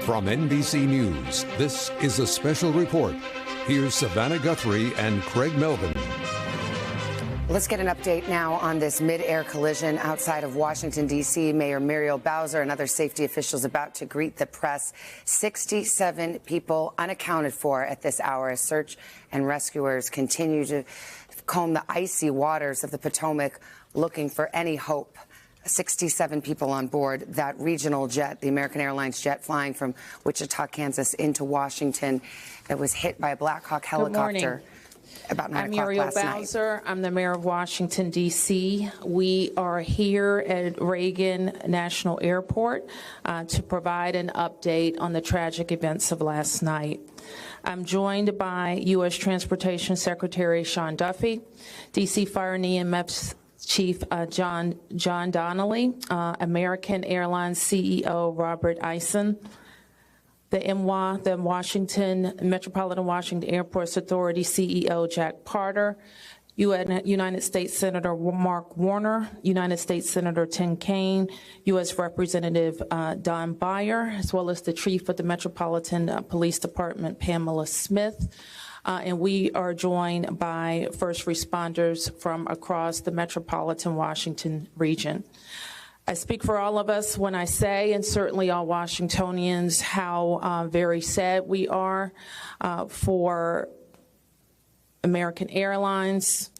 From NBC News, this is a special report. Here's Savannah Guthrie and Craig Melvin. Let's get an update now on this mid-air collision outside of Washington, D.C. Mayor Muriel Bowser and other safety officials about to greet the press. 67 people unaccounted for at this hour as search and rescuers continue to comb the icy waters of the Potomac looking for any hope. 67 people on board that regional jet, the American Airlines jet flying from Wichita, Kansas into Washington that was hit by a Black Hawk helicopter about 9 o'clock Muriel last night. Bowser. I'm the mayor of Washington, D.C. We are here at Reagan National Airport to provide an update on the tragic events of last night. I'm joined by U.S. Transportation Secretary Sean Duffy, D.C. Fire and EMS Chief John Donnelly, American Airlines CEO Robert Isom, the Metropolitan Washington Airports Authority CEO Jack Parter, United States Senator Mark Warner, United States Senator Tim Kaine, U.S. Representative Don Beyer, as well as the Chief of the Metropolitan Police Department, Pamela Smith. And we are joined by first responders from across the metropolitan Washington region. I speak for all of us when I say, and certainly all Washingtonians, how very sad we are for American Airlines,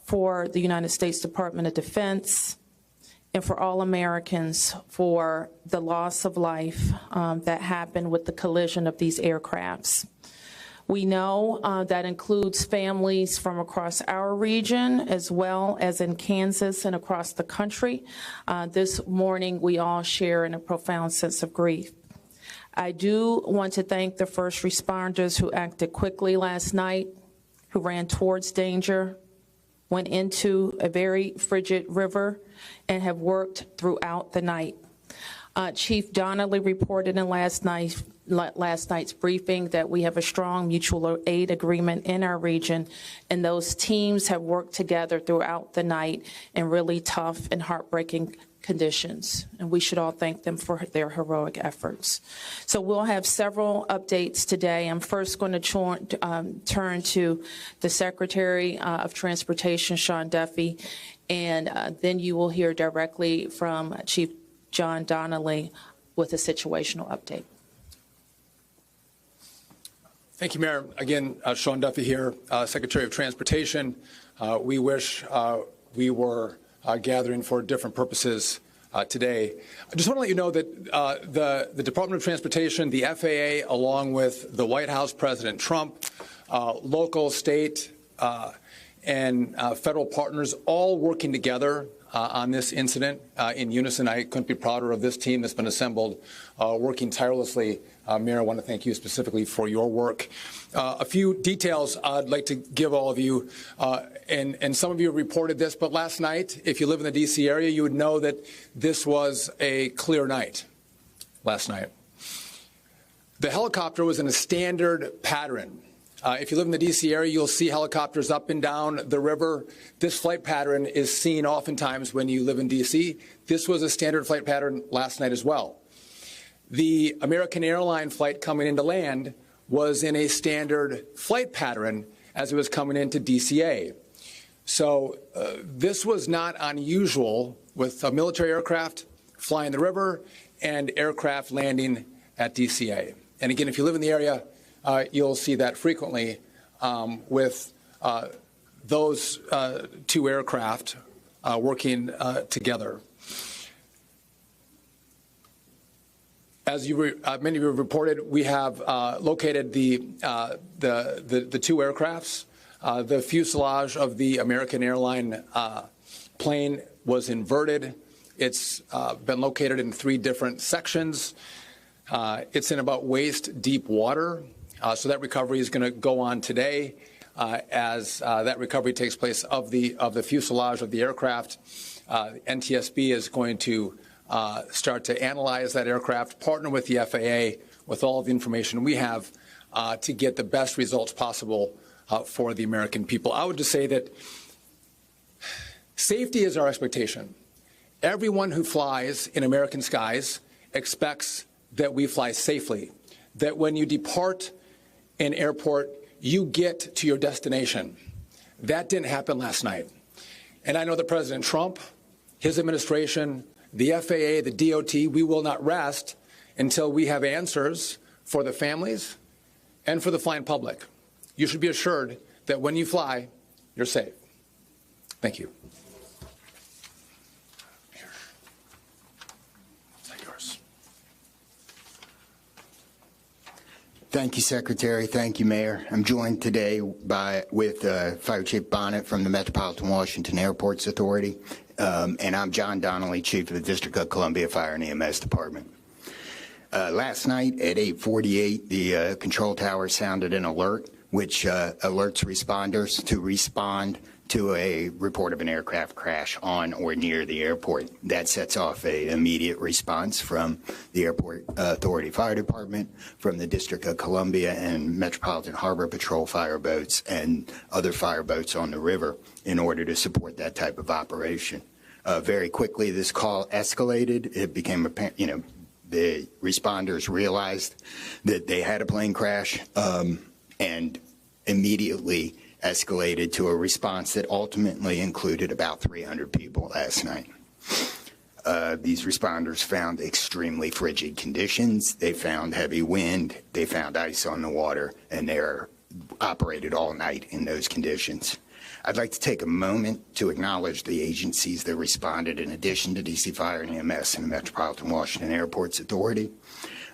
for the United States Department of Defense, and for all Americans for the loss of life that happened with the collision of these aircrafts. We know that includes families from across our region as well as in Kansas and across the country. This morning, we all share in a profound sense of grief. I do want to thank the first responders who acted quickly last night, who ran towards danger, went into a very frigid river, and have worked throughout the night. Chief Donnelly reported in last night's briefing that we have a strong mutual aid agreement in our region, and those teams have worked together throughout the night in really tough and heartbreaking conditions, and we should all thank them for their heroic efforts. So we'll have several updates today. I'm first going to turn to the Secretary of Transportation, Sean Duffy, and then you will hear directly from Chief John Donnelly with a situational update. Thank you, Mayor. Again, Sean Duffy here, Secretary of Transportation. We wish we were gathering for different purposes today. I just want to let you know that the Department of Transportation, the FAA, along with the White House, President Trump, local, state, and federal partners all working together on this incident in unison. I couldn't be prouder of this team that's been assembled, working tirelessly. Mayor, I want to thank you specifically for your work. A few details I'd like to give all of you, and some of you reported this, but last night, if you live in the D.C. area, you would know that this was a clear night last night. The helicopter was in a standard pattern. If you live in the D.C. area, you'll see helicopters up and down the river. This flight pattern is seen oftentimes when you live in D.C. This was a standard flight pattern last night as well. The American Airline flight coming into land was in a standard flight pattern as it was coming into DCA. So this was not unusual with a military aircraft flying the river and aircraft landing at DCA. And again, if you live in the area, you'll see that frequently with those two aircraft working together. As many of you have reported, we have located the two aircrafts. The fuselage of the American Airline plane was inverted. It's been located in 3 different sections. It's in about waist-deep water. So that recovery is going to go on today as that recovery takes place of the fuselage of the aircraft. NTSB is going to start to analyze that aircraft, partner with the FAA with all of the information we have to get the best results possible for the American people. I would just say that safety is our expectation. Everyone who flies in American skies expects that we fly safely, that when you depart an airport, you get to your destination. That didn't happen last night. And I know that President Trump, his administration, the FAA, the DOT, we will not rest until we have answers for the families and for the flying public. You should be assured that when you fly, you're safe. Thank you. Thank you, Secretary. Thank you, Mayor. I'm joined today with Fire Chief Bonnet from the Metropolitan Washington Airports Authority, and I'm John Donnelly, Chief of the District of Columbia Fire and EMS Department. Last night at 8:48, the control tower sounded an alert, which alerts responders to respond to a report of an aircraft crash on or near the airport. That sets off an immediate response from the Airport Authority Fire Department, from the District of Columbia and Metropolitan Harbor Patrol fire boats and other fire boats on the river in order to support that type of operation. Very quickly, this call escalated. It became apparent, the responders realized that they had a plane crash and immediately escalated to a response that ultimately included about 300 people last night. These responders found extremely frigid conditions. They found heavy wind. They found ice on the water, and they operated all night in those conditions. I'd like to take a moment to acknowledge the agencies that responded in addition to DC Fire and EMS and the Metropolitan Washington Airports Authority: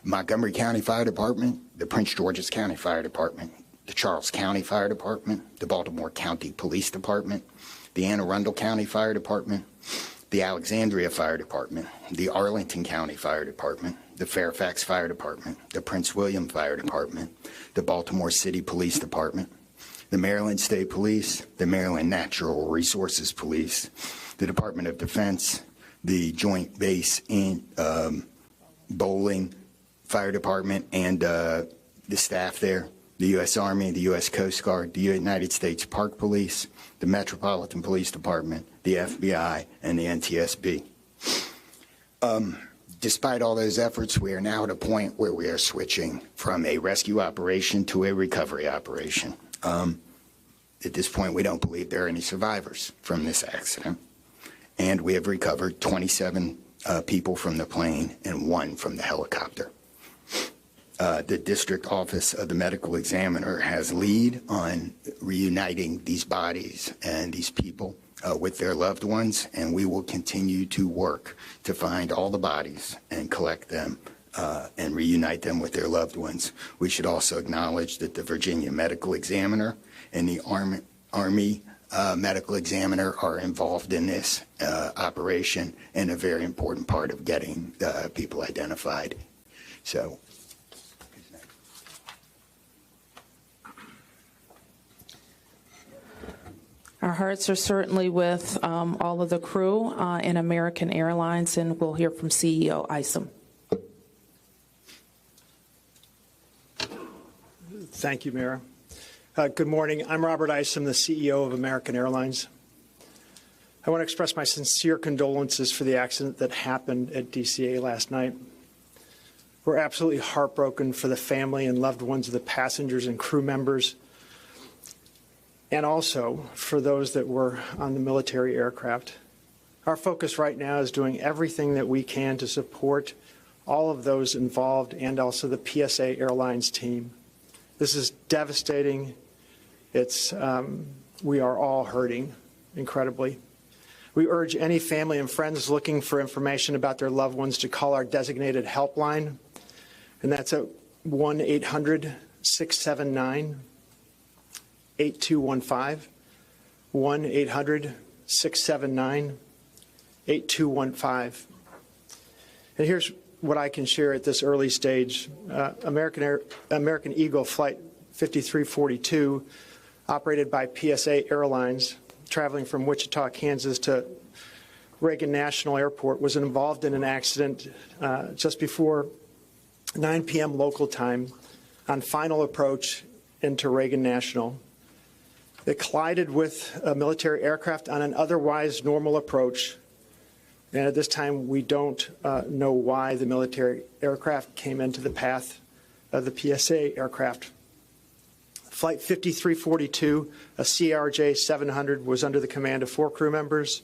Montgomery County Fire Department, the Prince George's County Fire Department, the Charles County Fire Department, the Baltimore County Police Department, the Anne Arundel County Fire Department, the Alexandria Fire Department, the Arlington County Fire Department, the Fairfax Fire Department, the Prince William Fire Department, the Baltimore City Police Department, the Maryland State Police, the Maryland Natural Resources Police, the Department of Defense, the Joint Base in Bowling Fire Department and the staff there, the U.S. Army, the U.S. Coast Guard, the United States Park Police, the Metropolitan Police Department, the FBI, and the NTSB. Despite all those efforts, we are now at a point where we are switching from a rescue operation to a recovery operation. At this point, we don't believe there are any survivors from this accident, and we have recovered 27 people from the plane and 1 from the helicopter. The District Office of the Medical Examiner has lead on reuniting these bodies and these people with their loved ones, and we will continue to work to find all the bodies and collect them and reunite them with their loved ones. We should also acknowledge that the Virginia Medical Examiner and the Army Medical Examiner are involved in this operation and a very important part of getting people identified. So. Our hearts are certainly with all of the crew in American Airlines, and we'll hear from CEO Isom. Thank you, Mayor. Good morning. I'm Robert Isom, the CEO of American Airlines. I want to express my sincere condolences for the accident that happened at DCA last night. We're absolutely heartbroken for the family and loved ones of the passengers and crew members, and also for those that were on the military aircraft. Our focus right now is doing everything that we can to support all of those involved and also the PSA Airlines team. This is devastating. We are all hurting incredibly. We urge any family and friends looking for information about their loved ones to call our designated helpline, and that's at 1-800-679-8215, 1-800-679-8215. And here's what I can share at this early stage. American Eagle Flight 5342, operated by PSA Airlines, traveling from Wichita, Kansas to Reagan National Airport, was involved in an accident just before 9 p.m. local time on final approach into Reagan National. It collided with a military aircraft on an otherwise normal approach, And at this time, we don't know why the military aircraft came into the path of the PSA aircraft. Flight 5342, a CRJ 700, was under the command of 4 crew members.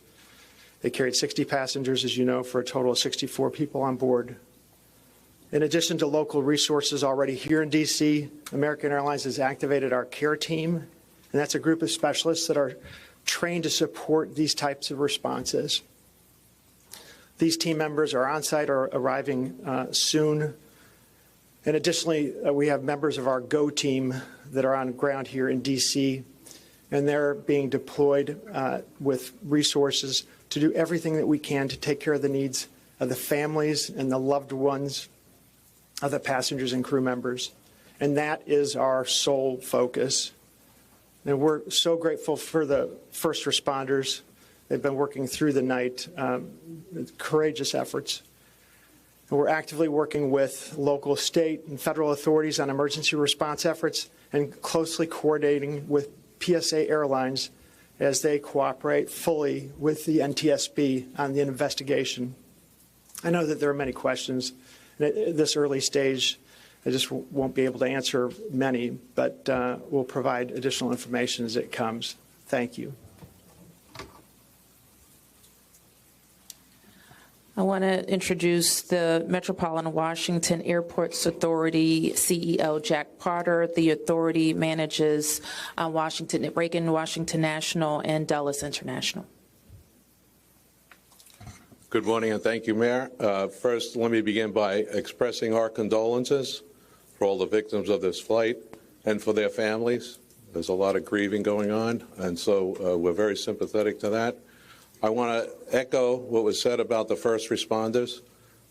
They carried 60 passengers, as you know, for a total of 64 people on board. In addition to local resources already here in D.C., American Airlines has activated our care team, and that's a group of specialists that are trained to support these types of responses. These team members are on site or arriving soon. And additionally, we have members of our GO team that are on ground here in D.C., and they're being deployed with resources to do everything that we can to take care of the needs of the families and the loved ones of the passengers and crew members. And that is our sole focus. And we're so grateful for the first responders. They've been working through the night, with courageous efforts. And we're actively working with local, state, and federal authorities on emergency response efforts and closely coordinating with PSA Airlines as they cooperate fully with the NTSB on the investigation. I know that there are many questions. And at this early stage, I just won't be able to answer many, but we'll provide additional information as it comes. Thank you. I want to introduce the Metropolitan Washington Airports Authority CEO, Jack Potter. The authority manages Reagan Washington National and Dulles International. Good morning, and thank you, Mayor. First, let me begin by expressing our condolences for all the victims of this flight and for their families. There's a lot of grieving going on, and so we're very sympathetic to that. I want to echo what was said about the first responders.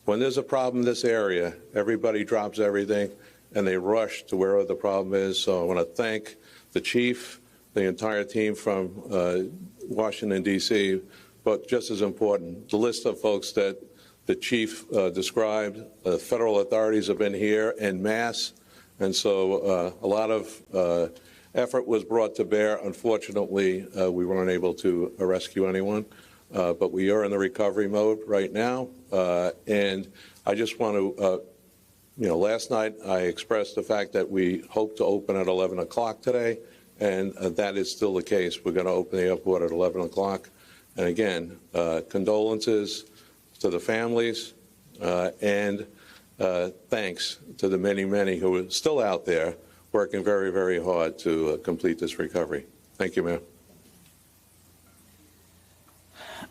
When there's a problem in this area, everybody drops everything and they rush to wherever the problem is. So I want to thank the chief, the entire team from Washington, D.C., but just as important, the list of folks that the chief described. Federal authorities have been here en masse, and so a lot of effort was brought to bear. Unfortunately, we weren't able to rescue anyone, but we are in the recovery mode right now. And I just want to, last night I expressed the fact that we hope to open at 11 o'clock today, and that is still the case. We're going to open the airport at 11 o'clock. And again, condolences to the families, and thanks to the many, many who are still out there working very, very hard to complete this recovery. Thank you, Mayor.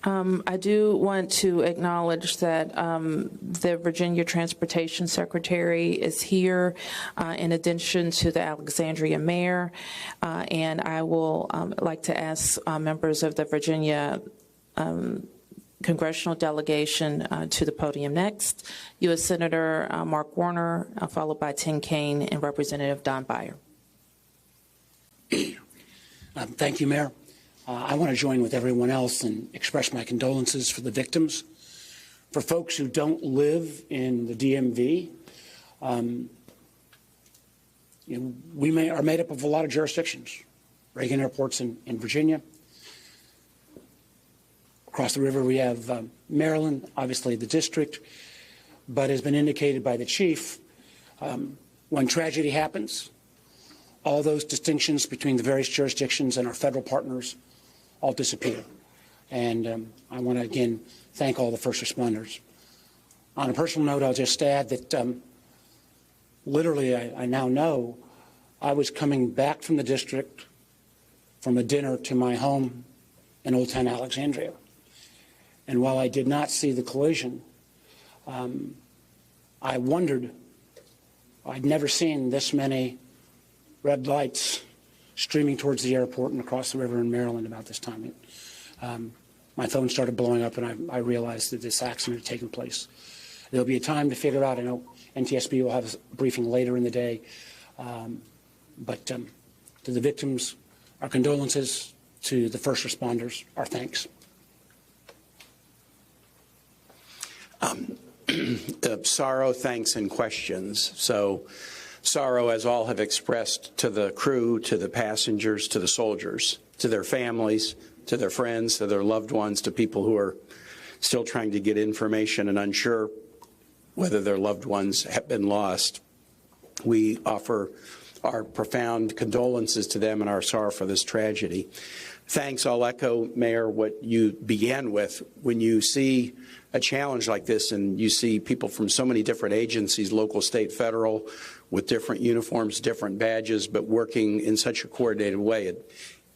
I do want to acknowledge that the Virginia Transportation Secretary is here, in addition to the Alexandria Mayor, and I will like to ask members of the Virginia Congressional delegation to the podium next. U.S. Senator Mark Warner, followed by Tim Kaine and Representative Don Beyer. Thank you, Mayor. I want to join with everyone else and express my condolences for the victims. For folks who don't live in the DMV, we are made up of a lot of jurisdictions. Reagan Airport's in Virginia. Across the river, we have Maryland, obviously the district, but has been indicated by the chief, when tragedy happens, all those distinctions between the various jurisdictions and our federal partners all disappear. And I want to, again, thank all the first responders. On a personal note, I'll just add that literally I now know I was coming back from the district from a dinner to my home in Old Town Alexandria. And while I did not see the collision, I wondered, I'd never seen this many red lights streaming towards the airport and across the river in Maryland about this time. My phone started blowing up, and I realized that this accident had taken place. There'll be a time to figure out. I know NTSB will have a briefing later in the day. But to the victims, our condolences. To the first responders, our thanks. Sorrow, thanks, and questions. So sorrow, as all have expressed, to the crew, to the passengers, to the soldiers, to their families, to their friends, to their loved ones, to people who are still trying to get information and unsure whether their loved ones have been lost. We offer our profound condolences to them and our sorrow for this tragedy. Thanks. I'll echo, Mayor, what you began with. When you see a challenge like this and you see people from so many different agencies, local, state, federal, with different uniforms, different badges, but working in such a coordinated way,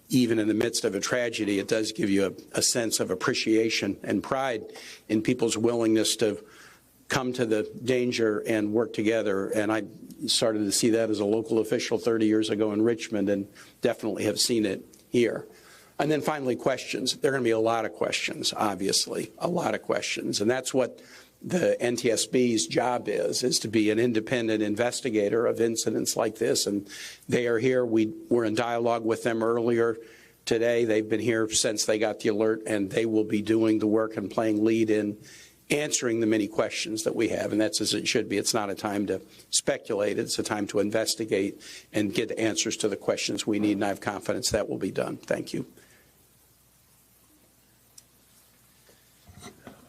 even in the midst of a tragedy, it does give you a sense of appreciation and pride in people's willingness to come to the danger and work together. And I started to see that as a local official 30 years ago in Richmond, and definitely have seen it here. And then finally, questions. There are going to be a lot of questions, obviously, a lot of questions. And that's what the NTSB's job is to be an independent investigator of incidents like this. And they are here. We were in dialogue with them earlier today. They've been here since they got the alert, and they will be doing the work and playing lead in answering the many questions that we have. And that's as it should be. It's not a time to speculate. It's a time to investigate and get answers to the questions we need. And I have confidence that will be done. Thank you.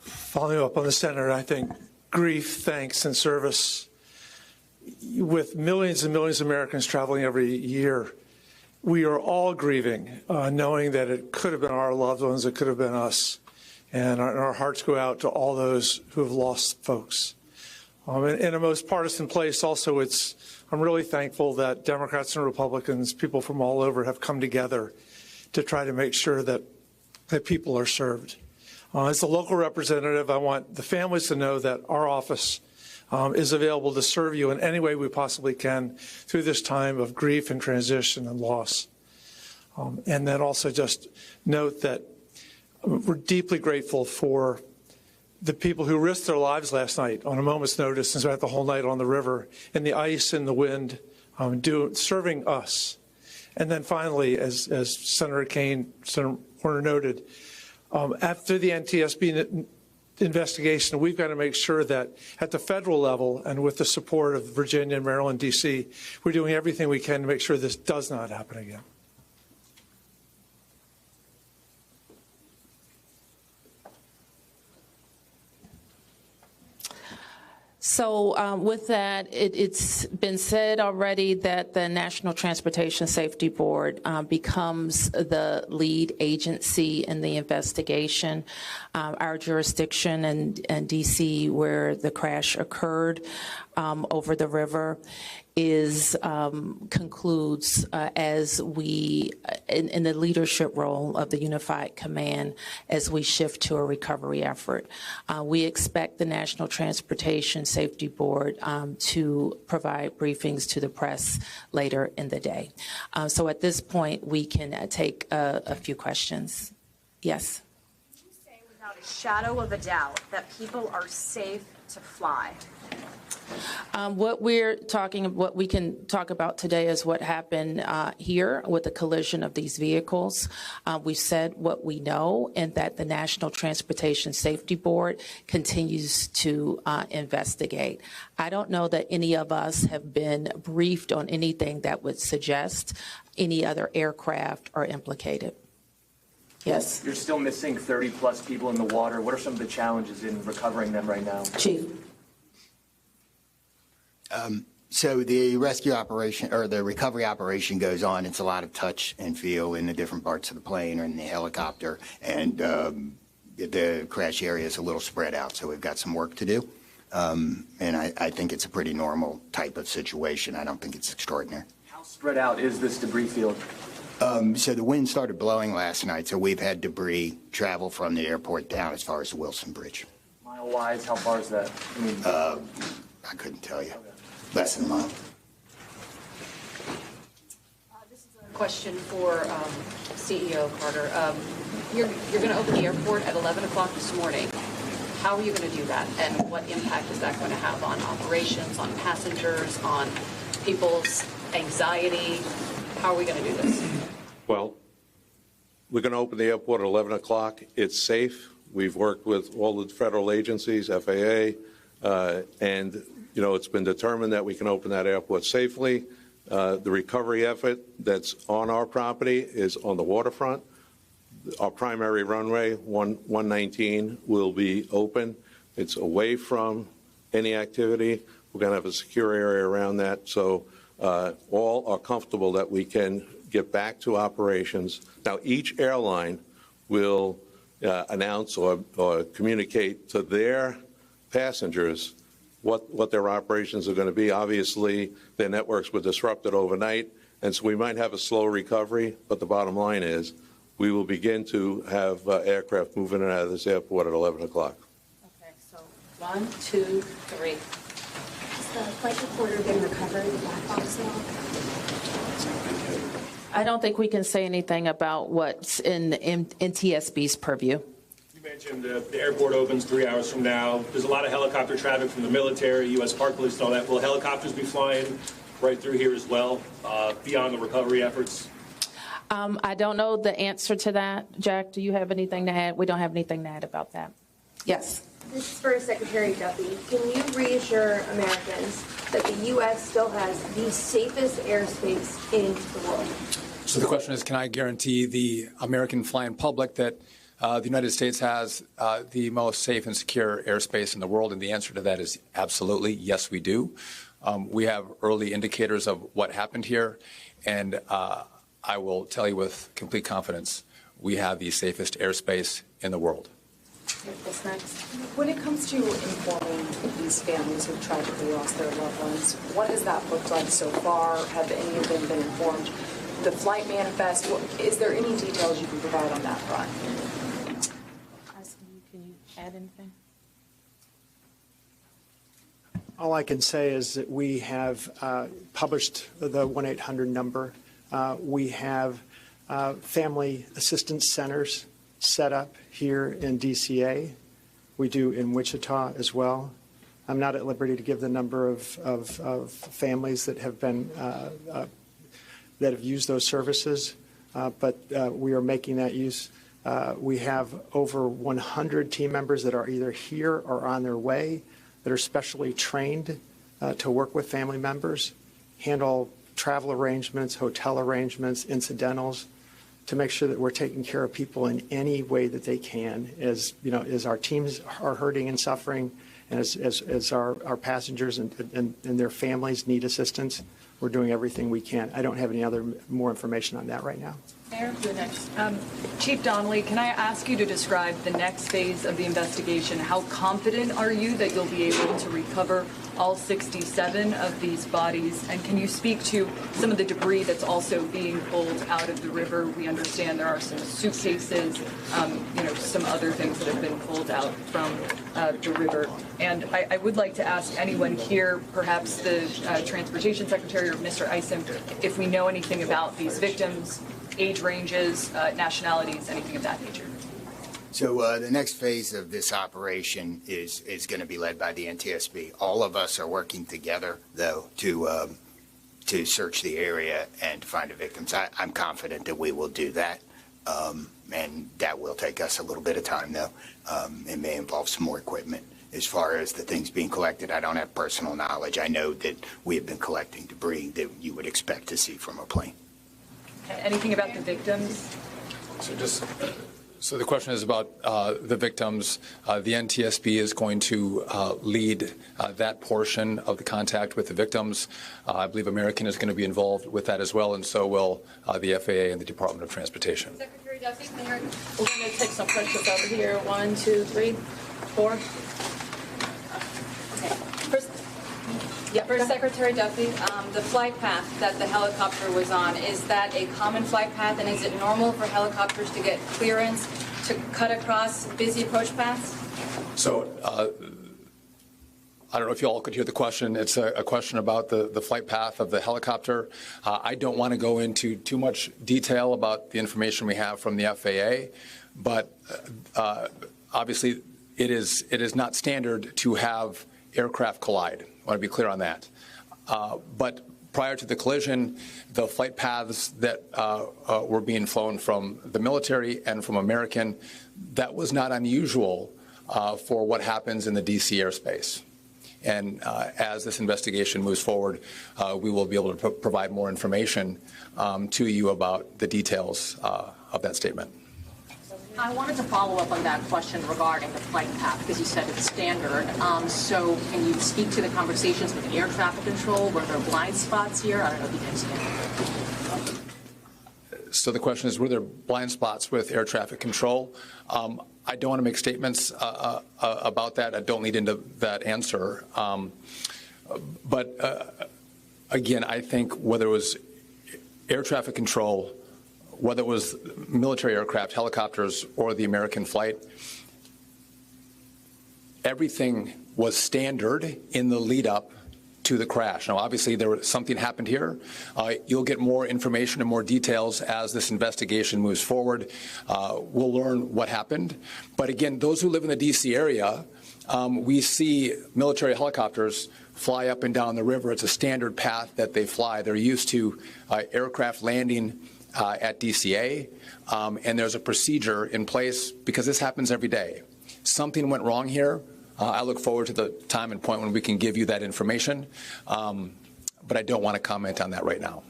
Following up on the Senator, I think grief, thanks, and service, with millions and millions of Americans traveling every year, we are all grieving, knowing that it could have been our loved ones, it could have been us. And our hearts go out to all those who have lost folks. In a most partisan place also, I'm really thankful that Democrats and Republicans, people from all over, have come together to try to make sure that people are served. As a local representative, I want the families to know that our office is available to serve you in any way we possibly can through this time of grief and transition and loss. And then also just note that we're deeply grateful for the people who risked their lives last night on a moment's notice and spent the whole night on the river in the ice and the wind, serving us. And then finally, as Senator Kaine, Senator Warner noted, after the NTSB investigation, we've got to make sure that at the federal level and with the support of Virginia, Maryland, D.C., we're doing everything we can to make sure this does not happen again. So with that, it's been said already that the National Transportation Safety Board becomes the lead agency in the investigation. Our jurisdiction in D.C., where the crash occurred over the river, concludes as we, in the leadership role of the Unified Command, as we shift to a recovery effort. We expect the National Transportation Safety Board to provide briefings to the press later in the day. So at this point, we can take a few questions. Yes? Can you say without a shadow of a doubt that people are safe to fly? What we can talk about today is what happened here with the collision of these vehicles. We've said what we know, and that the National Transportation Safety Board continues to investigate. I don't know that any of us have been briefed on anything that would suggest any other aircraft are implicated. Yes? You're still missing 30-plus people in the water. What are some of the challenges in recovering them right now? Chief. So the rescue operation or the recovery operation goes on. It's a lot of touch and feel in the different parts of the plane or in the helicopter, and the crash area is a little spread out, so we've got some work to do. And I think it's a pretty normal type of situation. I don't think it's extraordinary. How spread out is this debris field? So the wind started blowing last night, so we've had debris travel from the airport down as far as the Wilson Bridge. Mile-wise, how far is that? I couldn't tell you. Less than a mile. This is a question for CEO Carter. You're going to open the airport at 11 o'clock this morning. How are you going to do that, and what impact is that going to have on operations, on passengers, on people's anxiety? How are we going to do this? Well, we're going to open the airport at 11 o'clock. It's safe. We've worked with all the federal agencies, FAA, and you know, it's been determined that we can open that airport safely. The recovery effort that's on our property is on the waterfront. Our primary runway, 119, will be open. It's away from any activity. We're going to have a secure area around that, so all are comfortable that we can get back to operations. Now, each airline will announce or communicate to their passengers what their operations are going to be. Obviously, their networks were disrupted overnight, and so we might have a slow recovery, but the bottom line is we will begin to have aircraft moving in and out of this airport at 11 o'clock. Okay, so 1, 2, 3. Has the flight recorder been recovered, the black box now? I don't think we can say anything about what's in NTSB's purview. You mentioned the airport opens 3 hours from now. There's a lot of helicopter traffic from the military, U.S. Park Police, and all that. Will helicopters be flying right through here as well, beyond the recovery efforts? I don't know the answer to that. Jack, do you have anything to add? We don't have anything to add about that. Yes. This is for Secretary Duffy. Can you reassure Americans that the U.S. still has the safest airspace in the world? So the question is, can I guarantee the American flying public that the United States has the most safe and secure airspace in the world? And the answer to that is absolutely, yes, we do. We have early indicators of what happened here, and I will tell you with complete confidence, we have the safest airspace in the world. What's next? When it comes to informing these families who tragically lost their loved ones, what has that looked like so far? Have any of them been informed? The flight manifest, is there any details you can provide on that front? Can you add anything? All I can say is that we have published the 1-800 number. We have family assistance centers set up here in DCA. We do in Wichita as well. I'm not at liberty to give the number of families that have been that have used those services, but we are making that use. We have over 100 team members that are either here or on their way that are specially trained to work with family members, handle travel arrangements, hotel arrangements, incidentals, to make sure that we're taking care of people in any way that they can, as you know, as our teams are hurting and suffering, and as our passengers and their families need assistance. We're doing everything we can. I don't have any more information on that right now. Mayor, you're next. Chief Donnelly, can I ask you to describe the next phase of the investigation? How confident are you that you'll be able to recover all 67 of these bodies? And can you speak to some of the debris that's also being pulled out of the river? We understand there are some suitcases, some other things that have been pulled out from the river. And I would like to ask anyone here, perhaps the Transportation Secretary or Mr. Isom, if we know anything about these victims, age ranges, nationalities, anything of that nature. So the next phase of this operation is going to be led by the NTSB. All of us are working together, though, to search the area and to find the victims. I'm confident that we will do that, and that will take us a little bit of time, though. It may involve some more equipment. As far as the things being collected, I don't have personal knowledge. I know that we have been collecting debris that you would expect to see from a plane. Anything about the victims? So the question is about the victims. The NTSB is going to lead that portion of the contact with the victims. I believe American is going to be involved with that as well, and so will the FAA and the Department of Transportation. Secretary Duffy, we're going to take some questions over here. 1, 2, 3, 4. Okay. First, Secretary Duffy, the flight path that the helicopter was on, is that a common flight path, and is it normal for helicopters to get clearance to cut across busy approach paths? So I don't know if you all could hear the question. It's a question about the flight path of the helicopter. I don't want to go into too much detail about the information we have from the FAA, but obviously it is not standard to have aircraft collide. I want to be clear on that. But prior to the collision, the flight paths that were being flown from the military and from American, that was not unusual for what happens in the D.C. airspace. And as this investigation moves forward, we will be able to provide more information to you about the details of that statement. I wanted to follow up on that question regarding the flight path, because you said it's standard. So can you speak to the conversations with air traffic control? Were there blind spots here? I don't know if you can understand. So the question is, were there blind spots with air traffic control? I don't want to make statements about that. I don't lead into that answer. But again, I think whether it was air traffic control, whether it was military aircraft, helicopters, or the American flight, everything was standard in the lead up to the crash. Now, obviously, something happened here. You'll get more information and more details as this investigation moves forward. We'll learn what happened. But again, those who live in the D.C. area, we see military helicopters fly up and down the river. It's a standard path that they fly. They're used to aircraft landing at DCA, and there's a procedure in place because this happens every day. Something went wrong here. I look forward to the time and point when we can give you that information, but I don't want to comment on that right now.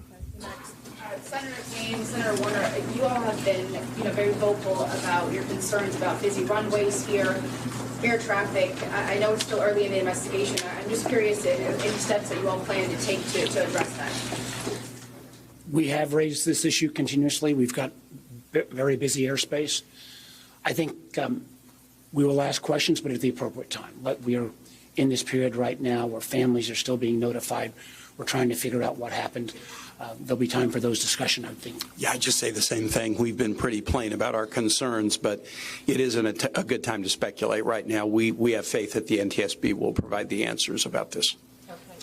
Senator Kaine, Senator Warner, you all have been, very vocal about your concerns about busy runways here, air traffic. I know it's still early in the investigation. I'm just curious any steps that you all plan to take to address that. We have raised this issue continuously. We've got very busy airspace. I think we will ask questions, but at the appropriate time. We are in this period right now where families are still being notified. We're trying to figure out what happened. There'll be time for those discussions, I think. Yeah, I just say the same thing. We've been pretty plain about our concerns, but it isn't a good time to speculate right now. We have faith that the NTSB will provide the answers about this.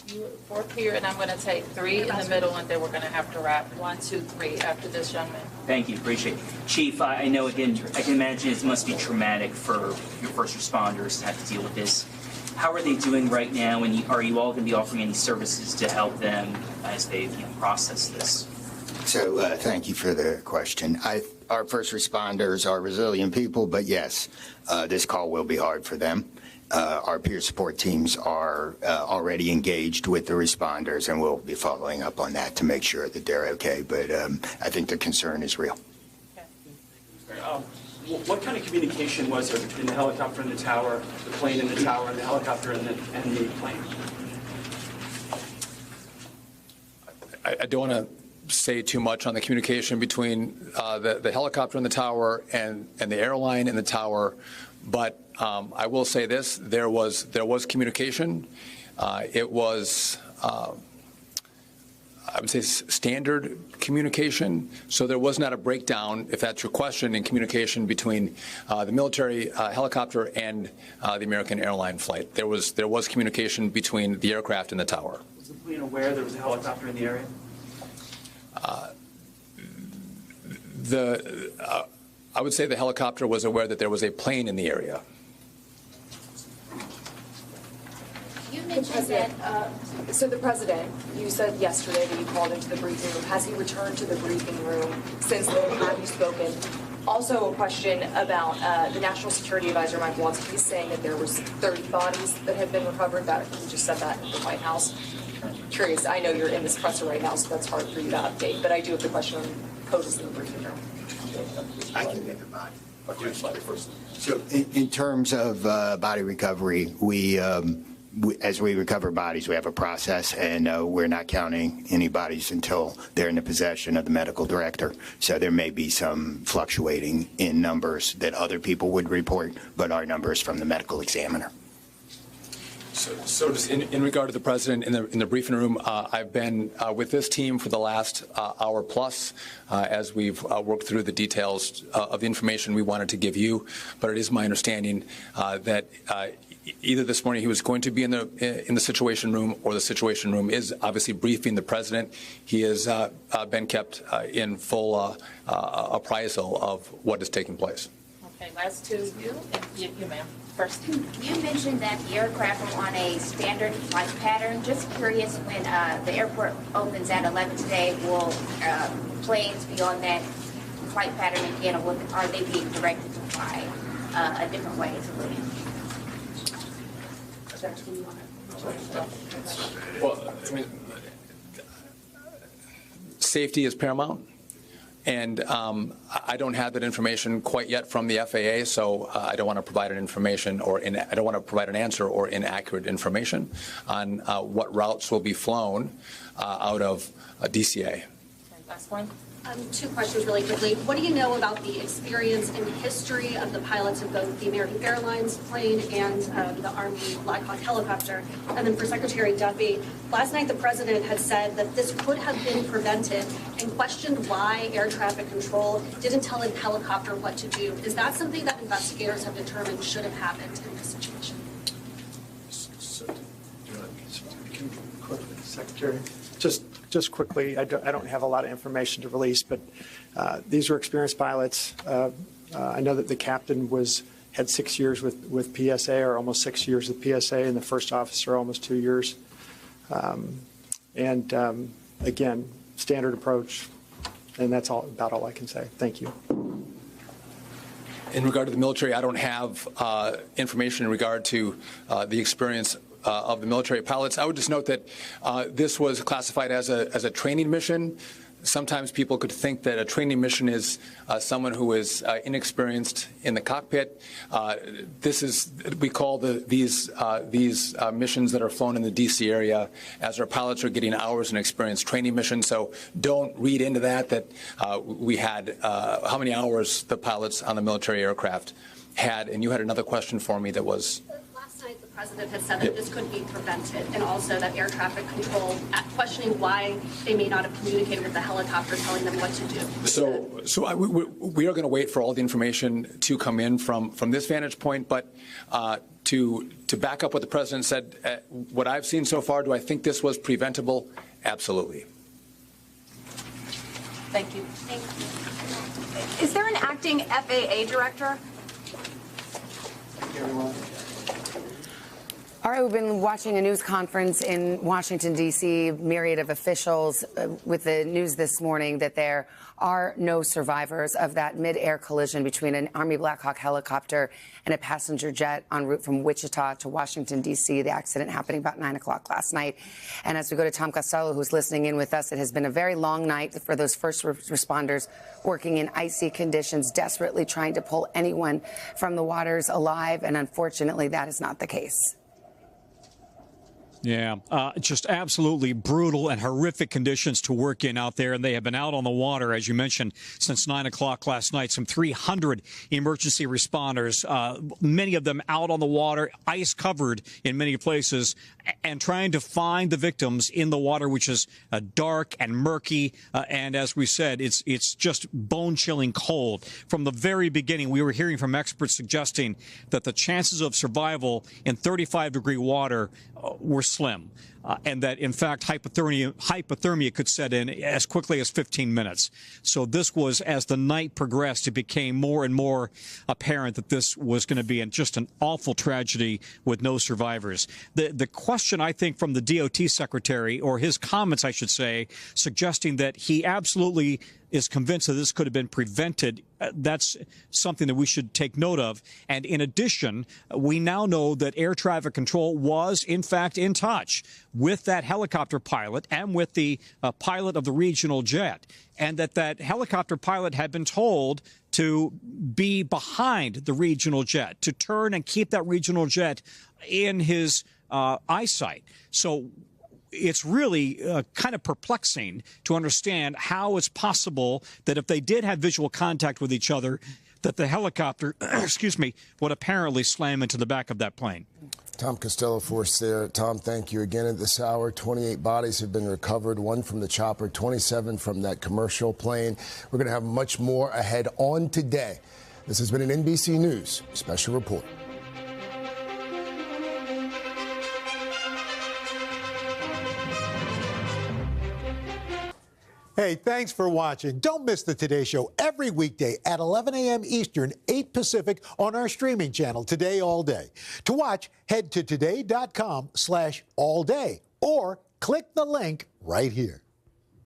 Okay, you 4 here, and I'm going to take 3 in the middle, and then we're going to have to wrap 1, 2, 3 after this young man. Thank you, appreciate it. Chief, I know, again, I can imagine it must be traumatic for your first responders to have to deal with this. How are they doing right now, and are you all going to be offering any services to help them as they process this? So thank you for the question. Our first responders are resilient people, but yes, this call will be hard for them. Our peer support teams are already engaged with the responders, and we'll be following up on that to make sure that they're okay. But I think the concern is real. What kind of communication was there between the helicopter and the tower, the plane and the tower, and the helicopter and the plane? I don't want to say too much on the communication between the helicopter and the tower and the airline and the tower, but I will say this: there was communication. It was I would say standard communication, so there was not a breakdown, if that's your question, in communication between the military helicopter and the American airline flight. There was communication between the aircraft and the tower. Was the plane aware there was a helicopter in the area? I would say the helicopter was aware that there was a plane in the area. You mentioned that. So the president, you said yesterday that you called into the briefing room. Has he returned to the briefing room since then? Have you spoken? Also, a question about the National Security Advisor, Mike Waltz. He's saying that there was 30 bodies that have been recovered. That he just said that in the White House. Curious. I know you're in this presser right now, so that's hard for you to update. But I do have the question on CODIS in the briefing room. I can get the body. Okay, slide first. So in terms of body recovery, as we recover bodies, we have a process, and we're not counting any bodies until they're in the possession of the medical director. So there may be some fluctuating in numbers that other people would report, but our numbers from the medical examiner. So just in regard to the president in the briefing room, I've been with this team for the last hour plus as we've worked through the details of the information we wanted to give you. But it is my understanding that either this morning he was going to be in the Situation Room, or the Situation Room is obviously briefing the president. He has been kept in full appraisal of what is taking place. Okay, last two. You ma'am. First. You mentioned that the aircraft are on a standard flight pattern. Just curious, when the airport opens at 11 today, will planes be on that flight pattern again, or are they being directed to fly a different way to land? Well, I mean, safety is paramount. And I don't have that information quite yet from the FAA, so I don't want to provide an information I don't want to provide an answer or inaccurate information on what routes will be flown out of DCA. Last one. Two questions really quickly. What do you know about the experience and history of the pilots of both the American Airlines plane and the Army Black Hawk helicopter? And then for Secretary Duffy, last night the president had said that this could have been prevented and questioned why air traffic control didn't tell a helicopter what to do. Is that something that investigators have determined should have happened in this situation? Secretary, just quickly, I don't have a lot of information to release, but these were experienced pilots. I know that the captain had 6 years with PSA, or almost 6 years with PSA, and the first officer almost 2 years. Again, standard approach, and that's about all I can say. Thank you. In regard to the military, I don't have information in regard to the experience of the military pilots. I would just note that this was classified as a training mission. Sometimes people could think that a training mission is someone who is inexperienced in the cockpit. We call these missions that are flown in the D.C. area as our pilots are getting hours in experience training missions. So don't read into that we had how many hours the pilots on the military aircraft had. And you had another question for me that was. The president had said that this could be prevented, and also that air traffic control, questioning why they may not have communicated with the helicopter, telling them what to do. We are going to wait for all the information to come in from this vantage point, but to back up what the president said, what I've seen so far, do I think this was preventable? Absolutely. Thank you. Thank you. Is there an acting FAA director? All right, we've been watching a news conference in Washington, D.C., myriad of officials with the news this morning that there are no survivors of that mid-air collision between an Army Black Hawk helicopter and a passenger jet en route from Wichita to Washington, D.C., the accident happening about 9 o'clock last night. And as we go to Tom Costello, who's listening in with us, it has been a very long night for those first responders working in icy conditions, desperately trying to pull anyone from the waters alive, and unfortunately, that is not the case. Yeah, just absolutely brutal and horrific conditions to work in out there. And they have been out on the water, as you mentioned, since 9 o'clock last night. Some 300 emergency responders, many of them out on the water, ice covered in many places, and trying to find the victims in the water, which is dark and murky. And as we said, it's just bone-chilling cold. From the very beginning, we were hearing from experts suggesting that the chances of survival in 35-degree water were slim, and that, in fact, hypothermia could set in as quickly as 15 minutes. So this was, as the night progressed, it became more and more apparent that this was going to be just an awful tragedy with no survivors. The question, I think, from the DOT secretary, or his comments, I should say, suggesting that he absolutely is convinced that this could have been prevented. That's something that we should take note of. And in addition, we now know that air traffic control was, in fact, in touch with that helicopter pilot and with the pilot of the regional jet, and that helicopter pilot had been told to be behind the regional jet, to turn and keep that regional jet in his eyesight. So it's really kind of perplexing to understand how it's possible that if they did have visual contact with each other, that the helicopter, would apparently slam into the back of that plane. Tom Costello for us there. Tom, thank you again at this hour. 28 bodies have been recovered, 1 from the chopper, 27 from that commercial plane. We're going to have much more ahead on today. This has been an NBC News special report. Hey, thanks for watching. Don't miss the Today Show every weekday at 11 a.m. Eastern, 8 Pacific on our streaming channel, Today All Day. To watch, head to today.com/allday or click the link right here.